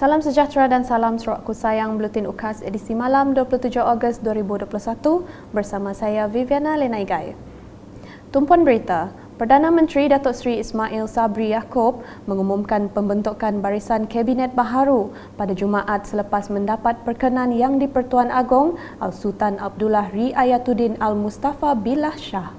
Salam sejahtera dan salam seruakku sayang Buletin UKAS edisi malam 27 Ogos 2021 bersama saya Viviana Lenaigai. Tumpuan berita, Perdana Menteri Datuk Seri Ismail Sabri Yaakob mengumumkan pembentukan barisan Kabinet baharu pada Jumaat selepas mendapat perkenan yang di-Pertuan Agong Al-Sultan Abdullah Riayatuddin Al-Mustafa Billah Shah.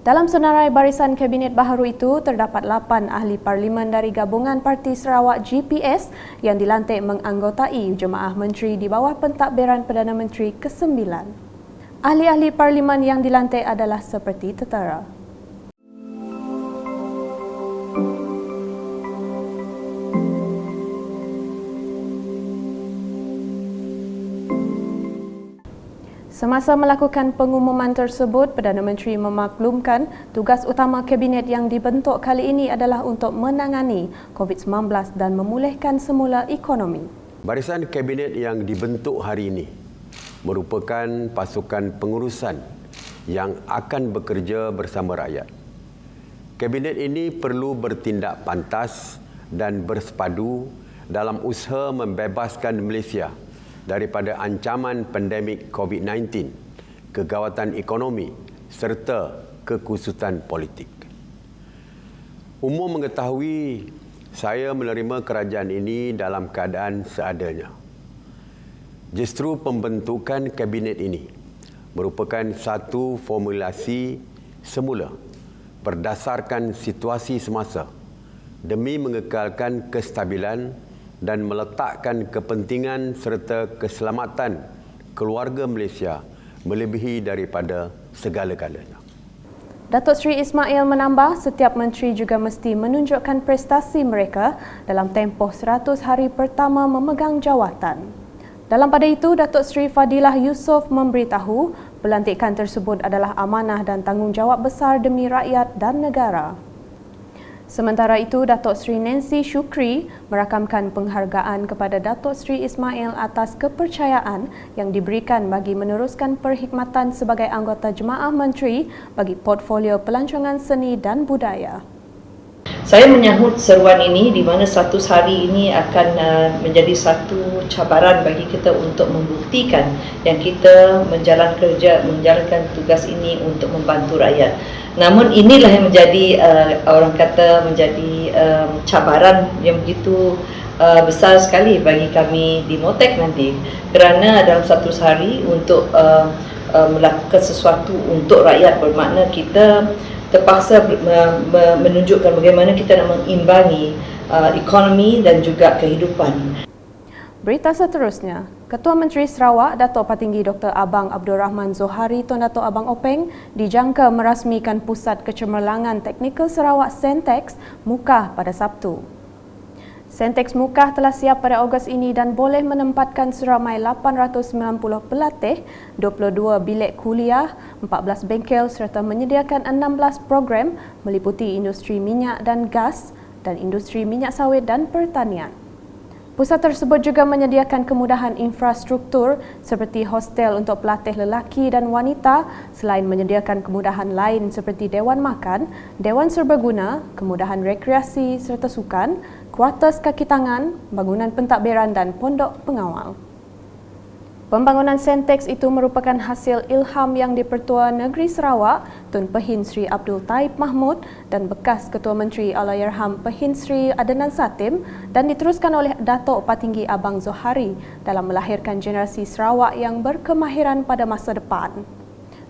Dalam senarai barisan Kabinet baharu itu, terdapat 8 ahli parlimen dari gabungan Parti Sarawak GPS yang dilantik menganggotai Jemaah Menteri di bawah pentadbiran Perdana Menteri ke-9. Ahli-ahli parlimen yang dilantik adalah seperti tertera. Semasa melakukan pengumuman tersebut, Perdana Menteri memaklumkan tugas utama Kabinet yang dibentuk kali ini adalah untuk menangani COVID-19 dan memulihkan semula ekonomi. Barisan Kabinet yang dibentuk hari ini merupakan pasukan pengurusan yang akan bekerja bersama rakyat. Kabinet ini perlu bertindak pantas dan bersepadu dalam usaha membebaskan Malaysia daripada ancaman pandemik COVID-19, kegawatan ekonomi serta kekusutan politik. Umum mengetahui saya menerima kerajaan ini dalam keadaan seadanya. Justru pembentukan kabinet ini merupakan satu formulasi semula berdasarkan situasi semasa demi mengekalkan kestabilan dan meletakkan kepentingan serta keselamatan keluarga Malaysia melebihi daripada segala-galanya. Datuk Seri Ismail menambah, setiap menteri juga mesti menunjukkan prestasi mereka dalam tempoh 100 hari pertama memegang jawatan. Dalam pada itu, Datuk Seri Fadilah Yusof memberitahu pelantikan tersebut adalah amanah dan tanggungjawab besar demi rakyat dan negara. Sementara itu, Datuk Seri Nancy Shukri merakamkan penghargaan kepada Datuk Seri Ismail atas kepercayaan yang diberikan bagi meneruskan perkhidmatan sebagai anggota Jemaah Menteri bagi portfolio pelancongan seni dan budaya. Saya menyahut seruan ini di mana 100 hari ini akan menjadi satu cabaran bagi kita untuk membuktikan yang kita menjalankan tugas ini untuk membantu rakyat. Namun inilah yang menjadi orang kata menjadi cabaran yang begitu besar sekali bagi kami di Motek nanti, kerana dalam 100 hari untuk melakukan sesuatu untuk rakyat bermakna kita terpaksa menunjukkan bagaimana kita nak mengimbangi ekonomi dan juga kehidupan. Berita seterusnya, Ketua Menteri Sarawak Datuk Patinggi Dr. Abang Abdul Rahman Zohari Tun Datuk Abang Openg dijangka merasmikan Pusat Kecemerlangan Teknikal Sarawak Sentex Mukah pada Sabtu. Sentex Mukah telah siap pada Ogos ini dan boleh menempatkan seramai 890 pelatih, 22 bilik kuliah, 14 bengkel serta menyediakan 16 program meliputi industri minyak dan gas dan industri minyak sawit dan pertanian. Pusat tersebut juga menyediakan kemudahan infrastruktur seperti hostel untuk pelatih lelaki dan wanita selain menyediakan kemudahan lain seperti dewan makan, dewan serbaguna, kemudahan rekreasi serta sukan, kuartus kaki tangan, bangunan pentadbiran dan pondok pengawal. Pembangunan Sentex itu merupakan hasil ilham yang di-Pertua Negeri Sarawak Tun Pehin Sri Abdul Taib Mahmud dan bekas Ketua Menteri Allahyarham Pehin Sri Adnan Satim dan diteruskan oleh Datuk Patinggi Abang Zohari dalam melahirkan generasi Sarawak yang berkemahiran pada masa depan.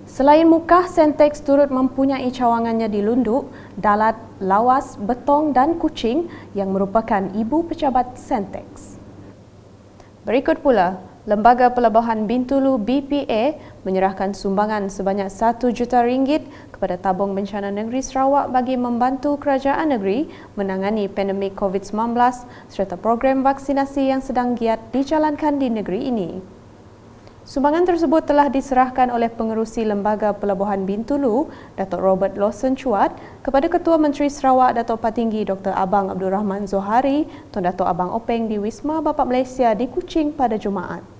Selain Mukah, Sentex turut mempunyai cawangannya di Lunduk, Dalat, Lawas, Betong dan Kuching yang merupakan ibu pejabat Sentex. Berikut pula, Lembaga Pelabuhan Bintulu BPA menyerahkan sumbangan sebanyak RM1 juta kepada Tabung Bencana Negeri Sarawak bagi membantu kerajaan negeri menangani pandemik COVID-19 serta program vaksinasi yang sedang giat dijalankan di negeri ini. Sumbangan tersebut telah diserahkan oleh Pengerusi Lembaga Pelabuhan Bintulu, Datuk Robert Lawson Chuat, kepada Ketua Menteri Sarawak Datuk Patinggi Dr. Abang Abdul Rahman Zohari, Tun Datuk Abang Openg di Wisma Bapa Malaysia di Kuching pada Jumaat.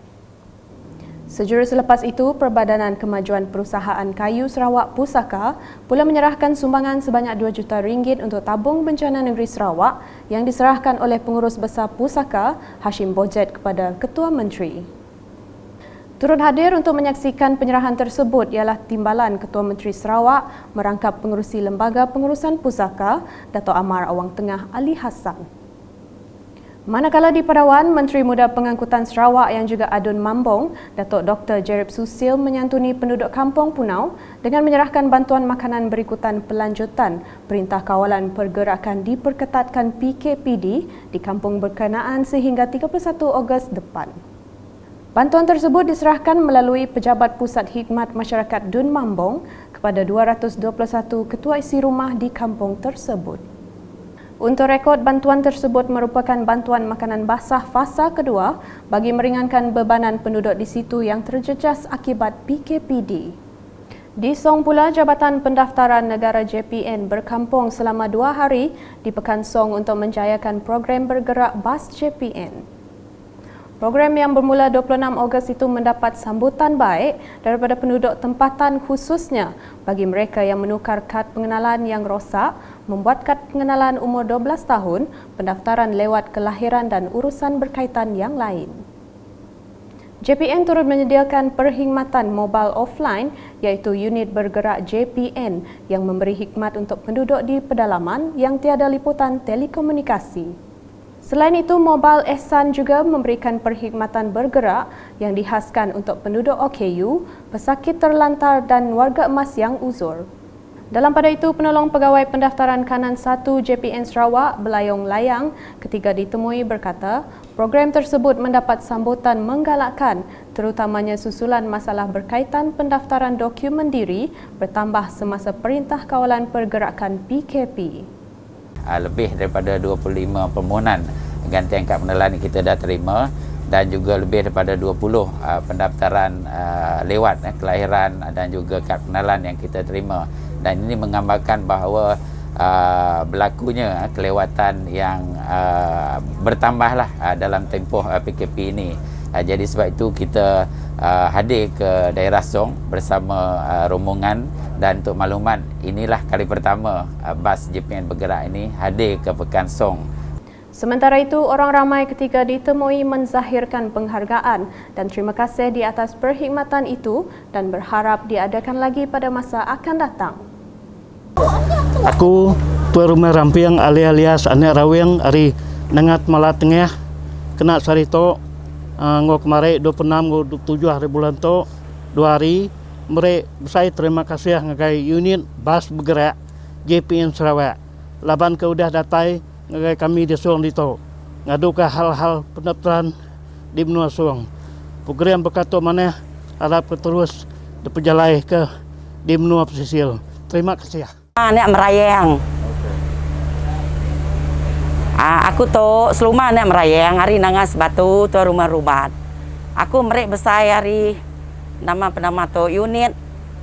Sejurus selepas itu, Perbadanan Kemajuan Perusahaan Kayu Sarawak Pusaka pula menyerahkan sumbangan sebanyak RM2 juta untuk tabung bencana negeri Sarawak yang diserahkan oleh Pengurus Besar Pusaka, Hashim Bojet kepada Ketua Menteri. Turut hadir untuk menyaksikan penyerahan tersebut ialah Timbalan Ketua Menteri Sarawak merangkap Pengerusi Lembaga Pengurusan Pusaka, Dato' Amar Awang Tengah Ali Hassan. Manakala di Padawan, Menteri Muda Pengangkutan Sarawak yang juga Adun Mambong, Datuk Dr. Jerib Susil menyantuni penduduk Kampung Punau dengan menyerahkan bantuan makanan berikutan pelanjutan Perintah Kawalan Pergerakan Diperketatkan PKPD di kampung berkenaan sehingga 31 Ogos depan. Bantuan tersebut diserahkan melalui Pejabat Pusat Khidmat Masyarakat Dun Mambong kepada 221 ketua isi rumah di kampung tersebut. Untuk rekod, bantuan tersebut merupakan bantuan makanan basah fasa kedua bagi meringankan bebanan penduduk di situ yang terjejas akibat PKPD. Di Song pula, Jabatan Pendaftaran Negara JPN berkampung selama 2 hari di Pekan Song untuk menjayakan program bergerak bas JPN. Program yang bermula 26 Ogos itu mendapat sambutan baik daripada penduduk tempatan khususnya bagi mereka yang menukar kad pengenalan yang rosak, membuat kad pengenalan umur 12 tahun, pendaftaran lewat kelahiran dan urusan berkaitan yang lain. JPN turut menyediakan perkhidmatan mobile offline iaitu unit bergerak JPN yang memberi khidmat untuk penduduk di pedalaman yang tiada liputan telekomunikasi. Selain itu, Mobile Ehsan juga memberikan perkhidmatan bergerak yang dihaskan untuk penduduk OKU, pesakit terlantar dan warga emas yang uzur. Dalam pada itu, penolong pegawai pendaftaran kanan 1 JPN Sarawak, Belayong Layang, ketika ditemui berkata, program tersebut mendapat sambutan menggalakkan, terutamanya susulan masalah berkaitan pendaftaran dokumen diri bertambah semasa Perintah Kawalan Pergerakan PKP. Lebih daripada 25 permohonan gantian kad pengenalan kita dah terima dan juga lebih daripada 20 pendaftaran lewat kelahiran dan juga kad pengenalan yang kita terima, dan ini menggambarkan bahawa berlakunya kelewatan yang bertambahlah dalam tempoh PKP ini. Jadi sebab itu kita hadir ke daerah Song bersama rombongan, dan untuk maklumat, inilah kali pertama bas JPN bergerak ini hadir ke Pekan Song. Sementara itu, orang ramai ketika ditemui menzahirkan penghargaan dan terima kasih di atas perkhidmatan itu dan berharap diadakan lagi pada masa akan datang. Aku Tuan Rumah Rampiang alias Anak Raweng hari Nengat Malat Tengah kena sarito ngok kemarin 26 7 hari bulan to 2 hari mereka saya terima kasih ngagai unit bas bergerak JPN Sarawak. Laban ke udah datai ngagai kami di Suang dito. Ngadu ke hal-hal pendaftaran di benua Suang. Program berkata mana harap terus diperjalai ke di benua pesisir. Terima kasih. Nek merayang. Aku tu seluma nek merayang hari Nangas Batu tu rumah rubat. Aku merek besar hari nama penama tu unit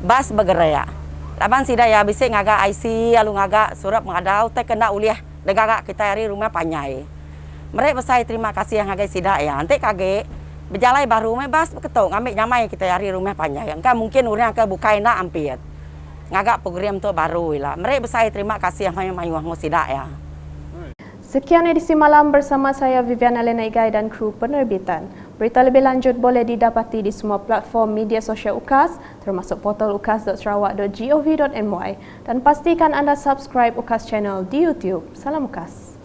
bas bergerak. Laban sida ya bisik ngaga IC alu ngaga surat mengadau teh kena uliah degaga kita hari rumah Panyai. Merek besar terima kasih yang ngaga sida ya. Ante kage berjalai baru mai bas ketok ngambil nyamai kita hari rumah Panyai. Engka mungkin urang ke bukai nak ampir. Ngaga program tu baru lah. Merek besar terima kasih yang mayu sida ya. Sekian edisi malam bersama saya Viviana Lena Igai dan kru penerbitan. Berita lebih lanjut boleh didapati di semua platform media sosial UKAS termasuk portal ukas.sarawak.gov.my dan pastikan anda subscribe UKAS Channel di YouTube. Salam UKAS.